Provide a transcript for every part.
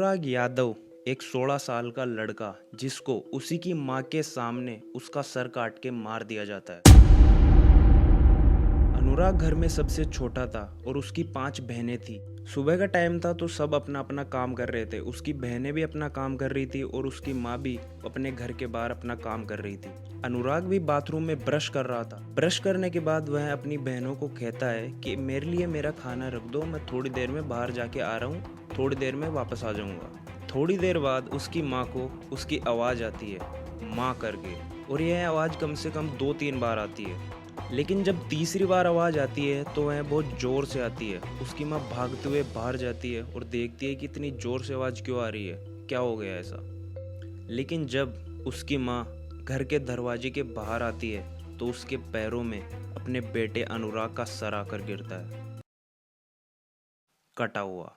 अनुराग यादव एक 16 साल का लड़का जिसको उसी की माँ के सामने उसका सर काट के मार दिया जाता है। अनुराग घर में सबसे छोटा था और उसकी 5 बहनें थी। सुबह का टाइम था तो सब अपना अपना काम कर रहे थे। उसकी बहनें भी अपना काम कर रही थी और उसकी माँ भी अपने घर के बाहर अपना काम कर रही थी। अनुराग भी बाथरूम में ब्रश कर रहा था। ब्रश करने के बाद वह अपनी बहनों को कहता है कि मेरे लिए मेरा खाना रख दो, मैं थोड़ी देर में बाहर जाके आ रहा हूँ, थोड़ी देर में वापस आ जाऊँगा। थोड़ी देर बाद उसकी माँ को उसकी आवाज़ आती है, माँ करके, और यह आवाज़ कम से कम 2-3 बार आती है। लेकिन जब तीसरी बार आवाज़ आती है तो वह बहुत ज़ोर से आती है। उसकी माँ भागते हुए बाहर जाती है और देखती है कि इतनी ज़ोर से आवाज़ क्यों आ रही है, क्या हो गया ऐसा। लेकिन जब उसकी माँ घर के दरवाजे के बाहर आती है तो उसके पैरों में अपने बेटे अनुराग का सर आकर गिरता है, कटा हुआ।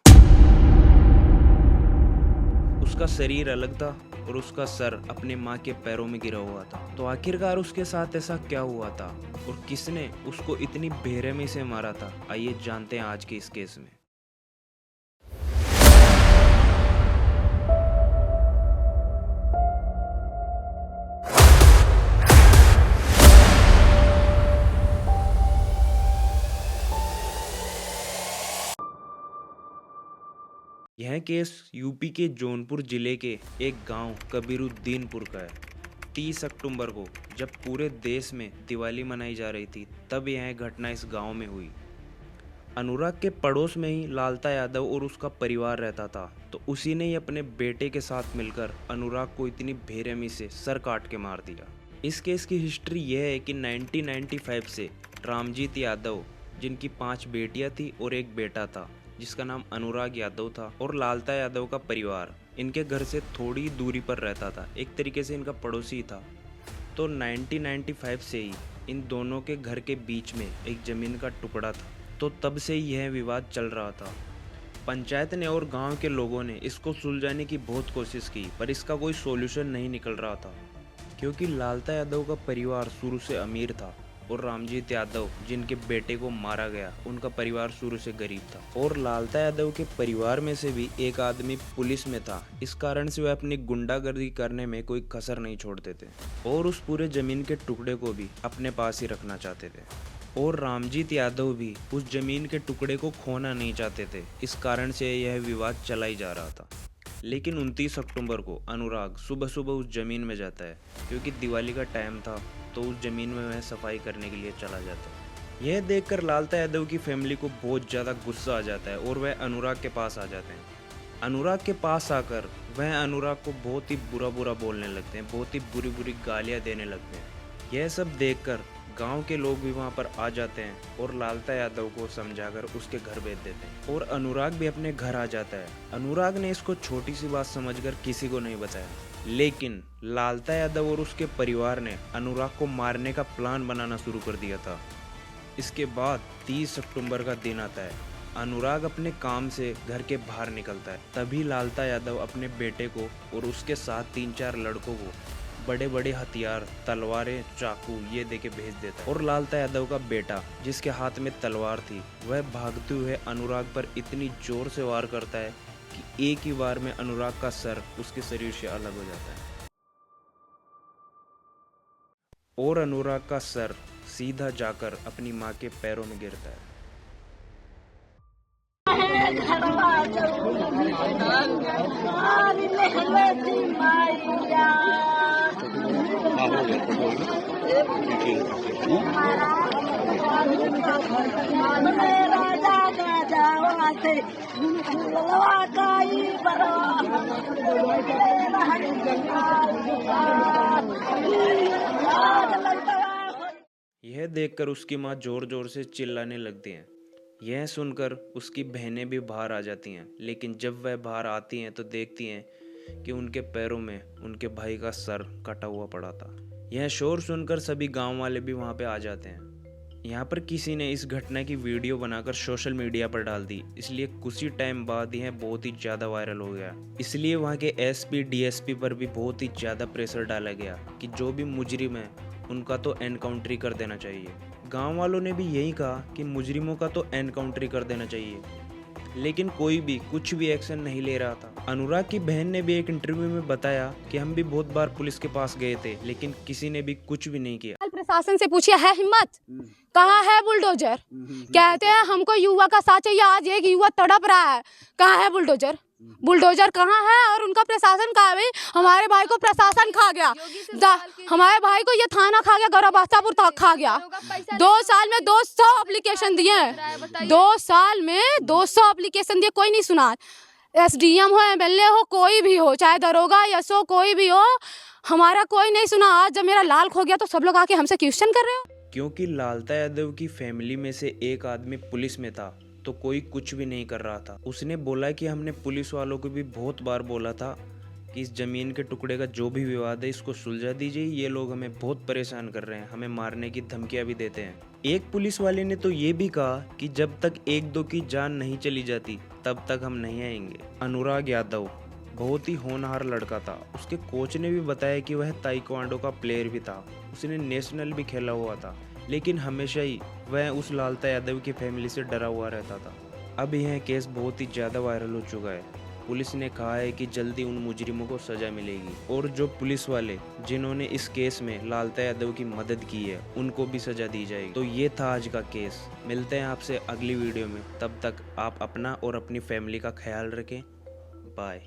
उसका शरीर अलग था और उसका सर अपने माँ के पैरों में गिरा हुआ था। तो आखिरकार उसके साथ ऐसा क्या हुआ था और किसने उसको इतनी बेरहमी से मारा था, आइए जानते हैं आज के इस केस में। यह केस यूपी के जौनपुर जिले के एक गांव कबीरुद्दीनपुर का है। 30 अक्टूबर को जब पूरे देश में दिवाली मनाई जा रही थी तब यह घटना इस गांव में हुई। अनुराग के पड़ोस में ही लालता यादव और उसका परिवार रहता था, तो उसी ने ही अपने बेटे के साथ मिलकर अनुराग को इतनी बेरहमी से सर काट के मार दिया। इस केस की हिस्ट्री यह है कि 1995 से रामजीत यादव, जिनकी 5 बेटियां थी और एक बेटा था जिसका नाम अनुराग यादव था, और लालता यादव का परिवार इनके घर से थोड़ी दूरी पर रहता था, एक तरीके से इनका पड़ोसी था। तो 1995 से ही इन दोनों के घर के बीच में एक ज़मीन का टुकड़ा था, तो तब से ही यह विवाद चल रहा था। पंचायत ने और गांव के लोगों ने इसको सुलझाने की बहुत कोशिश की, पर इसका कोई सॉल्यूशन नहीं निकल रहा था, क्योंकि लालता यादव का परिवार शुरू से अमीर था और रामजीत यादव, जिनके बेटे को मारा गया, उनका परिवार शुरू से गरीब था। और लालता यादव के परिवार में से भी एक आदमी पुलिस में था, इस कारण से वह अपनी गुंडागर्दी करने में कोई कसर नहीं छोड़ते थे और उस पूरे जमीन के टुकड़े को भी अपने पास ही रखना चाहते थे। और रामजीत यादव भी उस जमीन के टुकड़े को खोना नहीं चाहते थे, इस कारण से यह विवाद चला ही जा रहा था। लेकिन 29 अक्टूबर को अनुराग सुबह सुबह उस जमीन में जाता है, क्योंकि दिवाली का टाइम था, तो उस जमीन में वह सफाई करने के लिए चला जाता है। यह देखकर लालता यादव की फैमिली को बहुत ज़्यादा गुस्सा आ जाता है और वह अनुराग के पास आ जाते हैं। अनुराग के पास आकर वह अनुराग को बहुत ही बुरा बुरा बोलने लगते हैं, बहुत ही बुरी बुरी गालियाँ देने लगते हैं। यह सब देखकर गांव के लोग भी वहां पर आ जाते हैं और लालता यादव को समझाकर उसके घर भेज देते हैं, और अनुराग भी अपने घर आ जाता है। अनुराग ने इसको छोटी सी बात समझकर किसी को नहीं बताया, लेकिन लालता यादव और उसके परिवार ने अनुराग को मारने का प्लान बनाना शुरू कर दिया था। इसके बाद 30 अक्टूबर का दिन आता है। अनुराग अपने काम से घर के बाहर निकलता है, तभी लालता यादव अपने बेटे को और उसके साथ 3-4 लड़कों को बड़े बड़े हथियार, तलवारें, चाकू ये देके भेज देता है। और लालता यादव का बेटा, जिसके हाथ में तलवार थी, वह भागते हुए अनुराग पर इतनी जोर से वार करता है कि एक ही बार में अनुराग का सर उसके शरीर से अलग हो जाता है और अनुराग का सर सीधा जाकर अपनी माँ के पैरों में गिरता है। यह देखकर उसकी माँ जोर जोर से चिल्लाने लगती हैं। यह सुनकर उसकी बहनें भी बाहर आ जाती हैं, लेकिन जब वह बाहर आती हैं तो देखती हैं कि उनके पैरों में उनके भाई का सर कटा हुआ पड़ा था। यह शोर सुनकर सभी गांव वाले भी वहां पे आ जाते हैं। यहाँ पर किसी ने इस घटना की वीडियो बनाकर सोशल मीडिया पर डाल दी, इसलिए कुछ ही टाइम बाद यह बहुत ही ज़्यादा वायरल हो गया। इसलिए वहाँ के एसपी डीएसपी पर भी बहुत ही ज़्यादा प्रेशर डाला गया कि जो भी मुजरिम है उनका तो एनकाउंटर कर देना चाहिए। गांव वालों ने भी यही कहा कि मुजरिमों का तो एनकाउंटर कर देना चाहिए। लेकिन कोई भी कुछ भी एक्शन नहीं ले रहा था। अनुराग की बहन ने भी एक इंटरव्यू में बताया कि हम भी बहुत बार पुलिस के पास गए थे, लेकिन किसी ने भी कुछ भी नहीं किया। प्रशासन से पूछिए, है हिम्मत? कहाँ है बुलडोजर? कहते हैं हमको युवा का साथ चाहिए। आज एक युवा तड़प रहा है, कहाँ है बुलडोजर? बुलडोजर कहाँ है? और उनका प्रशासन कहाँ है? भाई हमारे भाई को प्रशासन खा गया, हमारे भाई को ये थाना खा गया, गौरव बादशाहपुर खा गया। 2 साल में 200 एप्लीकेशन दिए हैं, 2 साल में 200 एप्लीकेशन दिए, कोई नहीं सुना। SDM हो, MLA हो, कोई भी हो, चाहे दरोगा SO कोई भी हो, हमारा कोई नहीं सुना। आज जब मेरा लाल खो गया तो सब लोग आके हमसे क्वेश्चन कर रहे हो। क्योंकि लालता यादव की फैमिली में से एक आदमी पुलिस में था तो कोई कुछ भी नहीं कर रहा था। उसने बोला कि हमने पुलिस वालों को भी बहुत बार बोला था कि इस जमीन के टुकड़े का जो भी विवाद है इसको सुलझा दीजिए, ये लोग हमें बहुत परेशान कर रहे हैं, हमें मारने की धमकियां भी देते हैं। एक पुलिस वाले ने तो ये भी कहा कि जब तक 1-2 की जान नहीं चली जाती तब तक हम नहीं आएंगे। अनुराग यादव बहुत ही होनहार लड़का था। उसके कोच ने भी बताया कि वह ताइक्वांडो का प्लेयर भी था, उसने नेशनल भी खेला हुआ था, लेकिन हमेशा ही वह उस लालता यादव की फैमिली से डरा हुआ रहता था। अब यह केस बहुत ही ज़्यादा वायरल हो चुका है। पुलिस ने कहा है कि जल्दी उन मुजरिमों को सज़ा मिलेगी और जो पुलिस वाले जिन्होंने इस केस में लालता यादव की मदद की है उनको भी सज़ा दी जाएगी। तो ये था आज का केस। मिलते हैं आपसे अगली वीडियो में, तब तक आप अपना और अपनी फैमिली का ख्याल रखें। बाय।